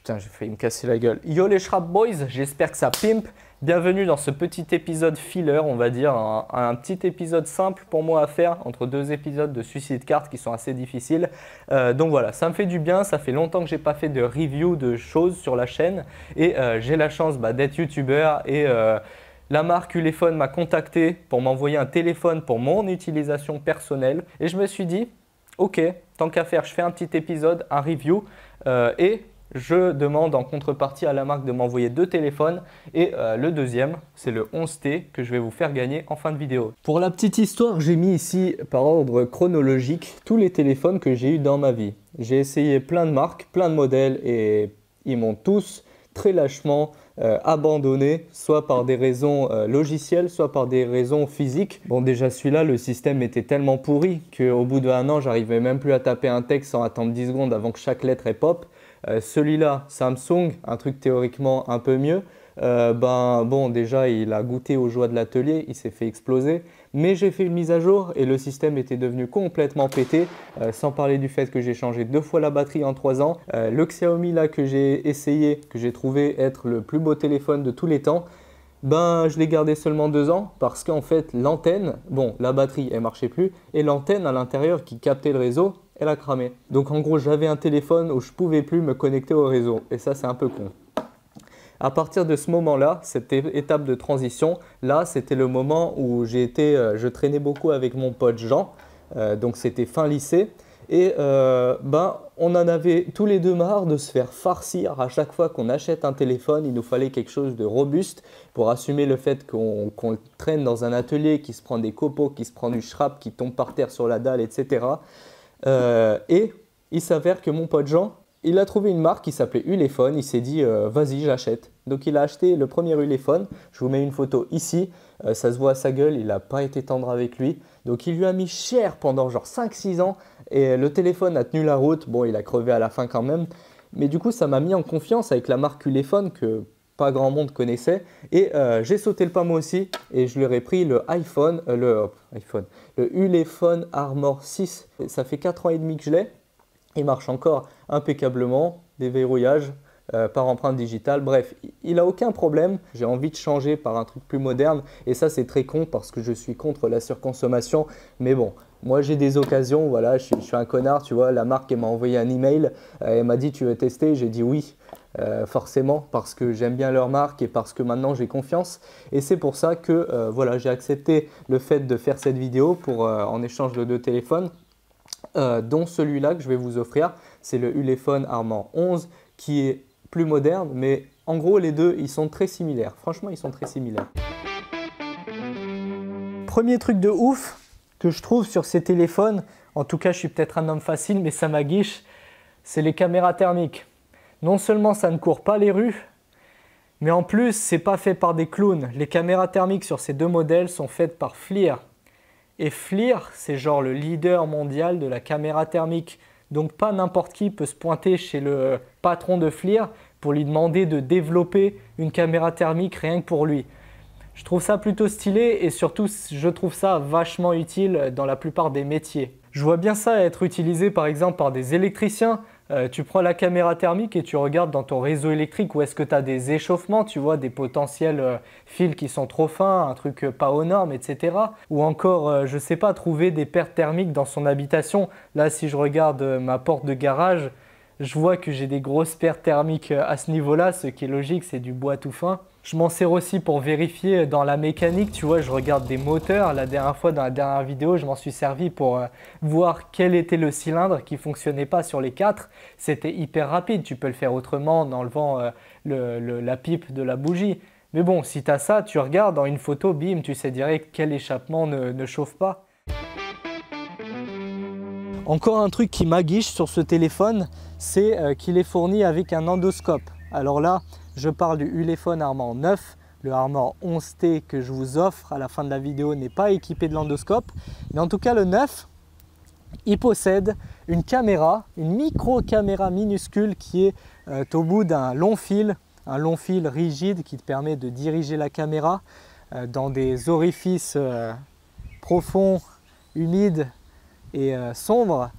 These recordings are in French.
Putain, j'ai failli me casser la gueule. Yo les Schrap Boys, j'espère que ça pimpe. Bienvenue dans ce petit épisode filler, on va dire, un petit épisode simple pour moi à faire entre deux épisodes de Suicide Card qui sont assez difficiles. Donc voilà, ça me fait du bien, ça fait longtemps que j'ai pas fait de review de choses sur la chaîne et j'ai la chance d'être youtubeur et la marque Ulefone m'a contacté pour m'envoyer un téléphone pour mon utilisation personnelle et je me suis dit, ok, tant qu'à faire, je fais un petit épisode, un review et je demande en contrepartie à la marque de m'envoyer deux téléphones et le deuxième, c'est le 11T que je vais vous faire gagner en fin de vidéo. Pour la petite histoire, j'ai mis ici par ordre chronologique tous les téléphones que j'ai eu dans ma vie. J'ai essayé plein de marques, plein de modèles et ils m'ont tous très lâchement abandonné, soit par des raisons logicielles, soit par des raisons physiques. Bon, déjà celui-là, le système était tellement pourri qu'au bout d'un an, j'arrivais même plus à taper un texte sans attendre 10 secondes avant que chaque lettre pop. Celui-là, Samsung, un truc théoriquement un peu mieux, bon, déjà il a goûté aux joies de l'atelier, il s'est fait exploser, mais j'ai fait une mise à jour et le système était devenu complètement pété, sans parler du fait que j'ai changé 2 fois la batterie en 3 ans. Le Xiaomi là que j'ai essayé, que j'ai trouvé être le plus beau téléphone de tous les temps, je l'ai gardé seulement 2 ans parce qu'en fait l'antenne, bon la batterie elle marchait plus et l'antenne à l'intérieur qui captait le réseau, elle a cramé. Donc en gros j'avais un téléphone où je ne pouvais plus me connecter au réseau et ça c'est un peu con. À partir de ce moment-là, cette étape de transition, là c'était le moment où je traînais beaucoup avec mon pote Jean, donc c'était fin lycée. Et on en avait tous les deux marre de se faire farcir à chaque fois qu'on achète un téléphone. Il nous fallait quelque chose de robuste pour assumer le fait qu'on le traîne dans un atelier, qui se prend des copeaux, qui se prend du schrap, qui tombe par terre sur la dalle, etc. Et il s'avère que mon pote Jean, il a trouvé une marque qui s'appelait Ulefone. Il s'est dit vas-y j'achète. Donc il a acheté le premier Ulefone. Je vous mets une photo ici. Ça se voit à sa gueule, il n'a pas été tendre avec lui. Donc il lui a mis cher pendant genre 5-6 ans et le téléphone a tenu la route. Bon, il a crevé à la fin quand même. Mais du coup, ça m'a mis en confiance avec la marque Ulefone que pas grand monde connaissait. Et j'ai sauté le pas moi aussi et je lui ai pris le Ulefone Armor 6. Et ça fait 4 ans et demi que je l'ai. Il marche encore impeccablement, déverrouillage. Par empreinte digitale, bref, il n'a aucun problème. J'ai envie de changer par un truc plus moderne et ça c'est très con parce que je suis contre la surconsommation, mais bon, moi j'ai des occasions, voilà, je suis un connard, tu vois, la marque elle m'a envoyé un email, elle m'a dit tu veux tester, j'ai dit oui, forcément parce que j'aime bien leur marque et parce que maintenant j'ai confiance et c'est pour ça que voilà, j'ai accepté le fait de faire cette vidéo en échange de 2 téléphones, dont celui-là que je vais vous offrir, c'est le Ulefone Armor 11 qui est plus moderne, mais en gros les deux ils sont très similaires, franchement ils sont très similaires. Premier truc de ouf que je trouve sur ces téléphones, en tout cas je suis peut-être un homme facile mais ça m'aguiche, c'est les caméras thermiques. Non seulement ça ne court pas les rues, mais en plus c'est pas fait par des clowns. Les caméras thermiques sur ces deux modèles sont faites par FLIR. Et FLIR c'est genre le leader mondial de la caméra thermique. Donc pas n'importe qui peut se pointer chez le patron de FLIR pour lui demander de développer une caméra thermique rien que pour lui. Je trouve ça plutôt stylé et surtout je trouve ça vachement utile dans la plupart des métiers. Je vois bien ça être utilisé par exemple par des électriciens. Tu prends la caméra thermique et tu regardes dans ton réseau électrique où est-ce que tu as des échauffements, tu vois, des potentiels fils qui sont trop fins, un truc pas aux normes, etc. Ou encore, je sais pas, trouver des pertes thermiques dans son habitation. Là, si je regarde ma porte de garage, je vois que j'ai des grosses pertes thermiques à ce niveau-là, ce qui est logique, c'est du bois tout fin. Je m'en sers aussi pour vérifier dans la mécanique, tu vois, je regarde des moteurs. La dernière fois, dans la dernière vidéo, je m'en suis servi pour voir quel était le cylindre qui ne fonctionnait pas sur les 4. C'était hyper rapide, tu peux le faire autrement en enlevant la pipe de la bougie. Mais bon, si tu as ça, tu regardes dans une photo, bim, tu sais direct quel échappement ne chauffe pas. Encore un truc qui m'aguiche sur ce téléphone, c'est qu'il est fourni avec un endoscope. Alors là, je parle du Ulefone Armor 9, le Armor 11T que je vous offre à la fin de la vidéo n'est pas équipé de l'endoscope. Mais en tout cas le 9, il possède une caméra, une micro-caméra minuscule qui est au bout d'un long fil rigide qui te permet de diriger la caméra dans des orifices profonds, humides et sombres.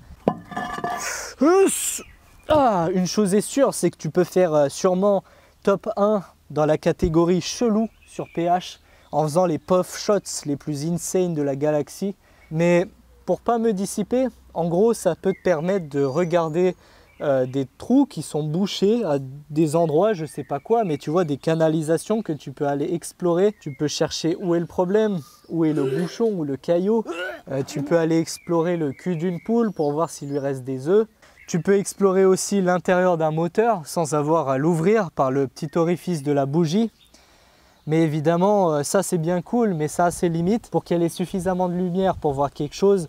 Ah, une chose est sûre, c'est que tu peux faire sûrement top 1 dans la catégorie chelou sur PH en faisant les puff shots les plus insane de la galaxie. Mais pour pas me dissiper, en gros, ça peut te permettre de regarder des trous qui sont bouchés à des endroits, je sais pas quoi, mais tu vois des canalisations que tu peux aller explorer. Tu peux chercher où est le problème, où est le bouchon ou le caillot. Tu peux aller explorer le cul d'une poule pour voir s'il lui reste des œufs. Tu peux explorer aussi l'intérieur d'un moteur sans avoir à l'ouvrir par le petit orifice de la bougie. Mais évidemment, ça c'est bien cool, mais ça a ses limites. Pour qu'il y ait suffisamment de lumière pour voir quelque chose,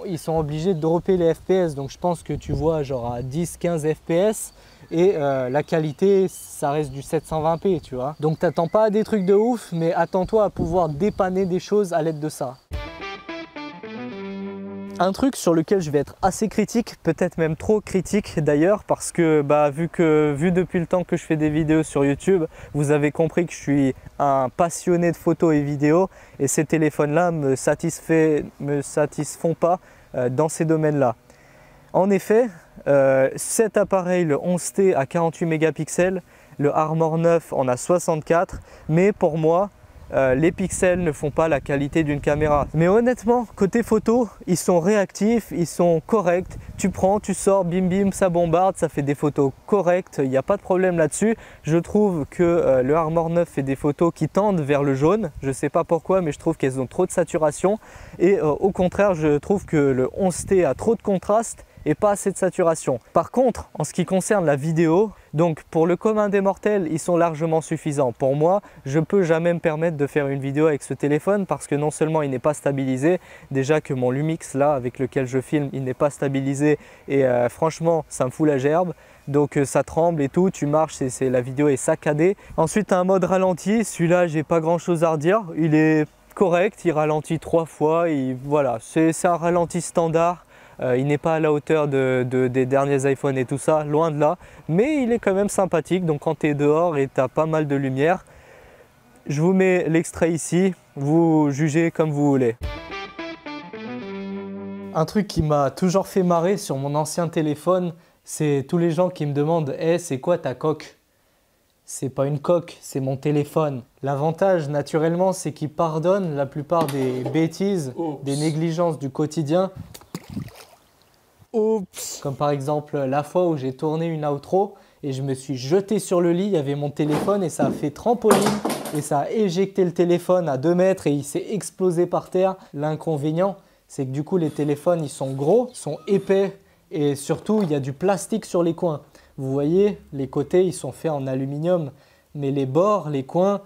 ils sont obligés de dropper les FPS. Donc je pense que tu vois genre à 10-15 FPS et la qualité, ça reste du 720p, tu vois. Donc t'attends pas à des trucs de ouf, mais attends-toi à pouvoir dépanner des choses à l'aide de ça. Un truc sur lequel je vais être assez critique, peut-être même trop critique d'ailleurs, parce que vu depuis le temps que je fais des vidéos sur YouTube, vous avez compris que je suis un passionné de photos et vidéos et ces téléphones-là me satisfont pas dans ces domaines-là. En effet, cet appareil, le 11T à 48 mégapixels, le Armor 9 en a 64, mais pour moi, les pixels ne font pas la qualité d'une caméra. Mais honnêtement, côté photo, ils sont réactifs, ils sont corrects. Tu prends, tu sors, bim bim, ça bombarde, ça fait des photos correctes, il n'y a pas de problème là-dessus. Je trouve que le Armor 9 fait des photos qui tendent vers le jaune. Je ne sais pas pourquoi, mais je trouve qu'elles ont trop de saturation. Et au contraire, je trouve que le 11T a trop de contraste et pas assez de saturation. Par contre, en ce qui concerne la vidéo, donc pour le commun des mortels, ils sont largement suffisants. Pour moi, je ne peux jamais me permettre de faire une vidéo avec ce téléphone parce que non seulement il n'est pas stabilisé, déjà que mon Lumix là avec lequel je filme, il n'est pas stabilisé et franchement, ça me fout la gerbe. Donc ça tremble et tout, tu marches, la vidéo est saccadée. Ensuite, un mode ralenti, celui-là, j'ai pas grand chose à redire. Il est correct, il ralentit 3 fois, voilà, c'est un ralenti standard. Il n'est pas à la hauteur des derniers iPhones et tout ça, loin de là, mais il est quand même sympathique. Donc quand tu es dehors et tu as pas mal de lumière, je vous mets l'extrait ici, vous jugez comme vous voulez. Un truc qui m'a toujours fait marrer sur mon ancien téléphone, c'est tous les gens qui me demandent « c'est quoi ta coque ?» C'est pas une coque, c'est mon téléphone. L'avantage, naturellement, c'est qu'il pardonne la plupart des bêtises, des négligences du quotidien. Oups. Comme par exemple la fois où j'ai tourné une outro et je me suis jeté sur le lit, il y avait mon téléphone et ça a fait trampoline et ça a éjecté le téléphone à 2 mètres et il s'est explosé par terre. L'inconvénient, c'est que du coup les téléphones ils sont gros, sont épais et surtout il y a du plastique sur les coins. Vous voyez, les côtés ils sont faits en aluminium, mais les bords, les coins,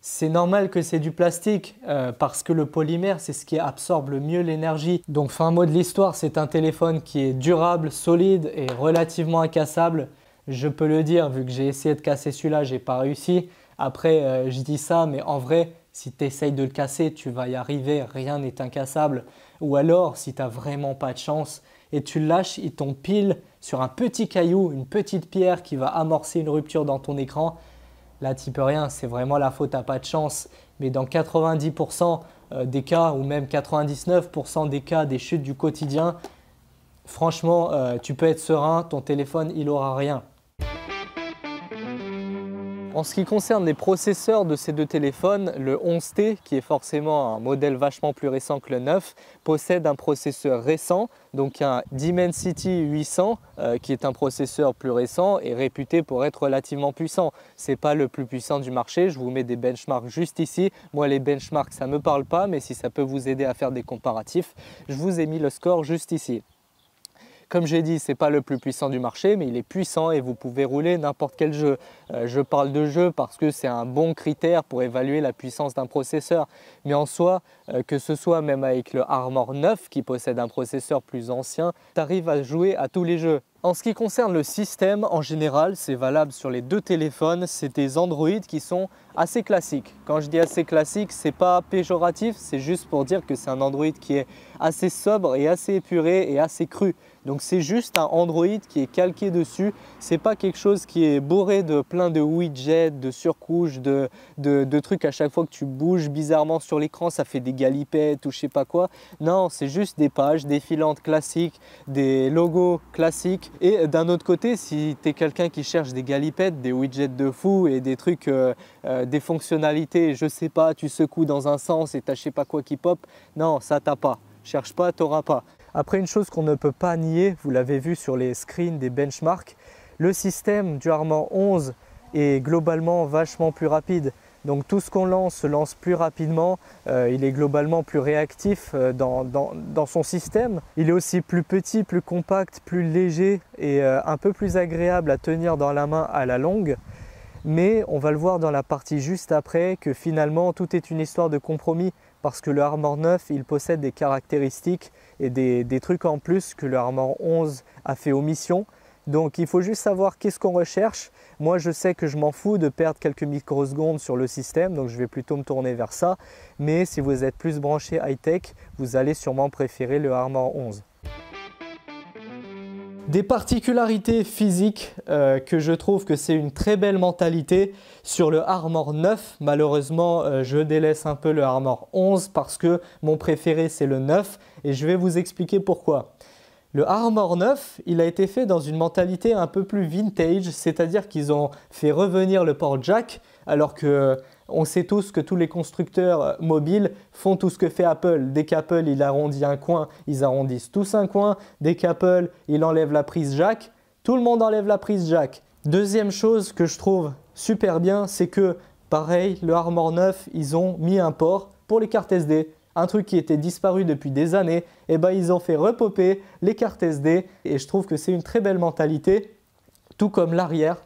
c'est normal que c'est du plastique parce que le polymère, c'est ce qui absorbe le mieux l'énergie. Donc fin mot de l'histoire, c'est un téléphone qui est durable, solide et relativement incassable. Je peux le dire, vu que j'ai essayé de casser celui-là, j'ai pas réussi. Après, je dis ça, mais en vrai, si tu essayes de le casser, tu vas y arriver, rien n'est incassable. Ou alors, si tu n'as vraiment pas de chance et tu le lâches, il tombe pile sur un petit caillou, une petite pierre qui va amorcer une rupture dans ton écran. Là, tu n'y peux rien, c'est vraiment la faute, tu n'as pas de chance. Mais dans 90% des cas, ou même 99% des cas des chutes du quotidien, franchement, tu peux être serein, ton téléphone, il n'aura rien. En ce qui concerne les processeurs de ces deux téléphones, le 11T, qui est forcément un modèle vachement plus récent que le 9, possède un processeur récent, donc un Dimensity 800, qui est un processeur plus récent et réputé pour être relativement puissant. Ce n'est pas le plus puissant du marché, je vous mets des benchmarks juste ici. Moi, les benchmarks, ça ne me parle pas, mais si ça peut vous aider à faire des comparatifs, je vous ai mis le score juste ici. Comme j'ai dit, ce n'est pas le plus puissant du marché, mais il est puissant et vous pouvez rouler n'importe quel jeu. Je parle de jeu parce que c'est un bon critère pour évaluer la puissance d'un processeur. Mais en soi, que ce soit même avec le Armor 9 qui possède un processeur plus ancien, tu arrives à jouer à tous les jeux. En ce qui concerne le système, en général, c'est valable sur les deux téléphones, c'est des Android qui sont assez classiques. Quand je dis assez classique, ce n'est pas péjoratif, c'est juste pour dire que c'est un Android qui est assez sobre et assez épuré et assez cru. Donc c'est juste un Android qui est calqué dessus. C'est pas quelque chose qui est bourré de plein de widgets, de surcouches, de trucs à chaque fois que tu bouges bizarrement sur l'écran, ça fait des galipettes ou je sais pas quoi. Non, c'est juste des pages défilantes classiques, des logos classiques. Et d'un autre côté, si tu es quelqu'un qui cherche des galipettes, des widgets de fou et des trucs, des fonctionnalités, je sais pas, tu secoues dans un sens et t'as je sais pas quoi qui pop, non, ça t'as pas. Cherche pas, t'auras pas. Après, une chose qu'on ne peut pas nier, vous l'avez vu sur les screens des benchmarks, le système du Armor 11 est globalement vachement plus rapide. Donc tout ce qu'on lance se lance plus rapidement, il est globalement plus réactif dans son système. Il est aussi plus petit, plus compact, plus léger et un peu plus agréable à tenir dans la main à la longue. Mais on va le voir dans la partie juste après que finalement tout est une histoire de compromis parce que le Armor 9 il possède des caractéristiques et des trucs en plus que le Armor 11 a fait omission. Donc il faut juste savoir qu'est-ce qu'on recherche. Moi je sais que je m'en fous de perdre quelques microsecondes sur le système, donc je vais plutôt me tourner vers ça. Mais si vous êtes plus branché high-tech, vous allez sûrement préférer le Armor 11. Des particularités physiques que je trouve que c'est une très belle mentalité sur le Armor 9. Malheureusement, je délaisse un peu le Armor 11 parce que mon préféré c'est le 9 et je vais vous expliquer pourquoi. Le Armor 9, il a été fait dans une mentalité un peu plus vintage, c'est-à-dire qu'ils ont fait revenir le port jack alors que on sait tous que tous les constructeurs mobiles font tout ce que fait Apple. Dès qu'Apple il arrondit un coin, ils arrondissent tous un coin. Dès qu'Apple il enlève la prise jack, tout le monde enlève la prise jack. Deuxième chose que je trouve super bien, c'est que pareil, le Armor 9, ils ont mis un port pour les cartes SD. Un truc qui était disparu depuis des années, et ben ils ont fait repopper les cartes SD et je trouve que c'est une très belle mentalité, tout comme l'arrière.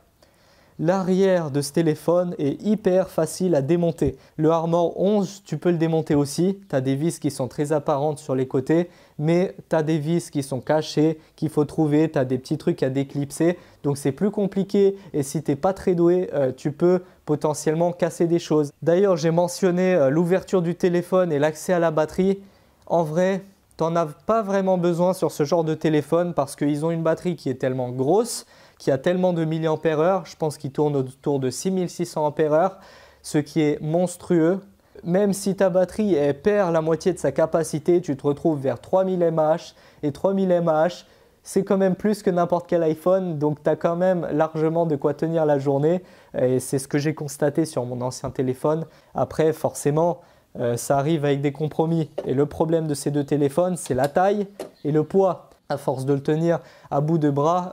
L'arrière de ce téléphone est hyper facile à démonter. Le Armor 11, tu peux le démonter aussi. Tu as des vis qui sont très apparentes sur les côtés, mais tu as des vis qui sont cachées, qu'il faut trouver. Tu as des petits trucs à déclipser. Donc c'est plus compliqué et si tu n'es pas très doué, tu peux potentiellement casser des choses. D'ailleurs, j'ai mentionné l'ouverture du téléphone et l'accès à la batterie. En vrai, tu n'en as pas vraiment besoin sur ce genre de téléphone parce qu'ils ont une batterie qui est tellement grosse, qui a tellement de milliampères-heure, je pense qu'il tourne autour de 6600 ampères-heure, ce qui est monstrueux. Même si ta batterie elle perd la moitié de sa capacité, tu te retrouves vers 3000 mAh et 3000 mAh, c'est quand même plus que n'importe quel iPhone, donc tu as quand même largement de quoi tenir la journée et c'est ce que j'ai constaté sur mon ancien téléphone. Après, forcément, ça arrive avec des compromis et le problème de ces deux téléphones, c'est la taille et le poids. À force de le tenir à bout de bras,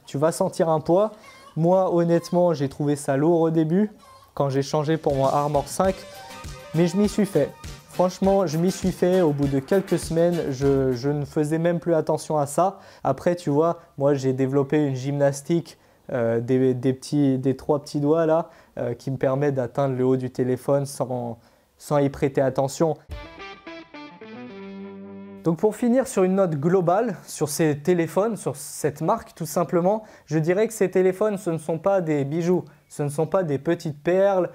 tu vas sentir un poids. Moi, honnêtement, j'ai trouvé ça lourd au début quand j'ai changé pour mon Armor 5, mais je m'y suis fait. Franchement, je m'y suis fait. Au bout de quelques semaines, je ne faisais même plus attention à ça. Après, tu vois, moi, j'ai développé une gymnastique des trois petits doigts là qui me permet d'atteindre le haut du téléphone sans y prêter attention. Donc pour finir sur une note globale sur ces téléphones, sur cette marque tout simplement, je dirais que ces téléphones ce ne sont pas des bijoux, ce ne sont pas des petites perles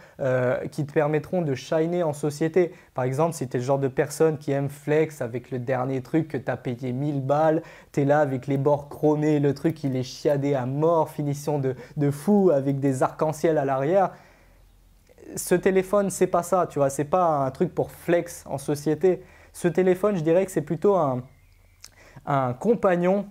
qui te permettront de shiner en société. Par exemple, si tu es le genre de personne qui aime flex avec le dernier truc que tu as payé 1000 balles, tu es là avec les bords chromés, le truc il est chiadé à mort, finition de fou avec des arcs-en-ciel à l'arrière. Ce téléphone c'est pas ça, tu vois, c'est pas un truc pour flex en société. Ce téléphone, je dirais que c'est plutôt un compagnon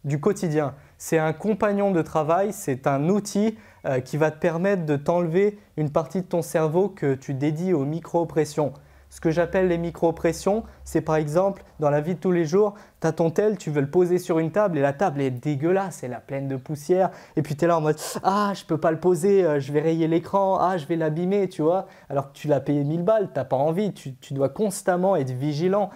du quotidien. C'est un compagnon de travail, c'est un outil qui va te permettre de t'enlever une partie de ton cerveau que tu dédies aux micro-pressions. Ce que j'appelle les micro-pressions, c'est par exemple dans la vie de tous les jours, tu as ton tel, tu veux le poser sur une table et la table est dégueulasse, elle est pleine de poussière et puis tu es là en mode « Ah, je ne peux pas le poser, je vais rayer l'écran, ah, je vais l'abîmer », tu vois. Alors que tu l'as payé 1000 balles, tu n'as pas envie, tu dois constamment être vigilant.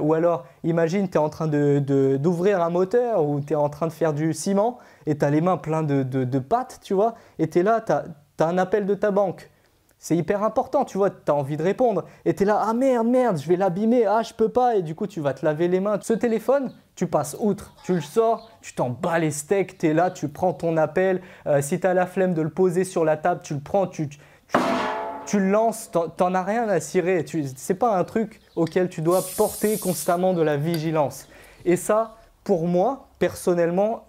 Ou alors, imagine, tu es en train d'ouvrir un moteur ou tu es en train de faire du ciment et tu as les mains pleines de pâtes, tu vois, et tu es là, tu as un appel de ta banque. C'est hyper important, tu vois, tu as envie de répondre et tu es là, ah merde, je vais l'abîmer, ah je peux pas et du coup tu vas te laver les mains. Ce téléphone, tu passes outre, tu le sors, tu t'en bats les steaks, tu es là, tu prends ton appel, si tu as la flemme de le poser sur la table, tu le prends, tu le lances, t'en as rien à cirer, c'est pas un truc auquel tu dois porter constamment de la vigilance. Et ça, pour moi, personnellement,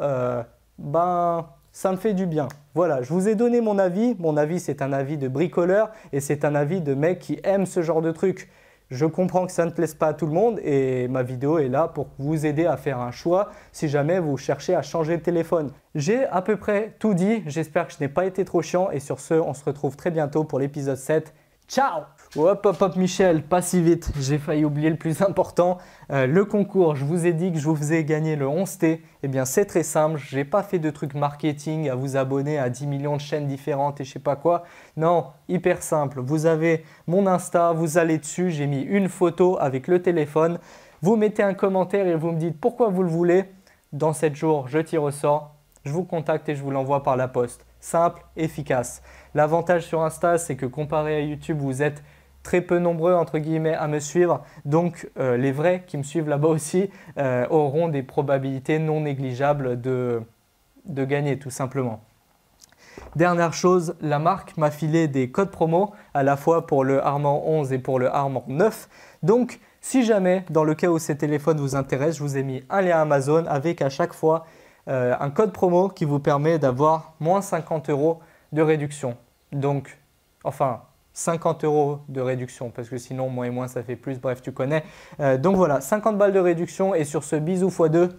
ça me fait du bien. Voilà, je vous ai donné mon avis. Mon avis, c'est un avis de bricoleur et c'est un avis de mec qui aime ce genre de truc. Je comprends que ça ne plaise pas à tout le monde et ma vidéo est là pour vous aider à faire un choix si jamais vous cherchez à changer de téléphone. J'ai à peu près tout dit. J'espère que je n'ai pas été trop chiant et sur ce, on se retrouve très bientôt pour l'épisode 7. Ciao! Hop, hop, hop, Michel, pas si vite, j'ai failli oublier le plus important. Le concours, je vous ai dit que je vous faisais gagner le 11T. Eh bien, c'est très simple, je n'ai pas fait de truc marketing à vous abonner à 10 millions de chaînes différentes et je sais pas quoi. Non, hyper simple. Vous avez mon Insta, vous allez dessus, j'ai mis une photo avec le téléphone. Vous mettez un commentaire et vous me dites pourquoi vous le voulez. Dans 7 jours, je tire au sort, je vous contacte et je vous l'envoie par la poste. Simple, efficace. L'avantage sur Insta, c'est que comparé à YouTube, vous êtes très peu nombreux entre guillemets à me suivre. Donc les vrais qui me suivent là-bas aussi auront des probabilités non négligeables de gagner tout simplement. Dernière chose, la marque m'a filé des codes promo à la fois pour le Armor 11 et pour le Armor 9. Donc si jamais, dans le cas où ces téléphones vous intéressent, je vous ai mis un lien Amazon avec à chaque fois un code promo qui vous permet d'avoir moins 50 € de réduction. Donc, enfin, 50 € de réduction parce que sinon, moins et moins, ça fait plus. Bref, tu connais. Donc voilà, 50 balles de réduction et sur ce, bisous x2.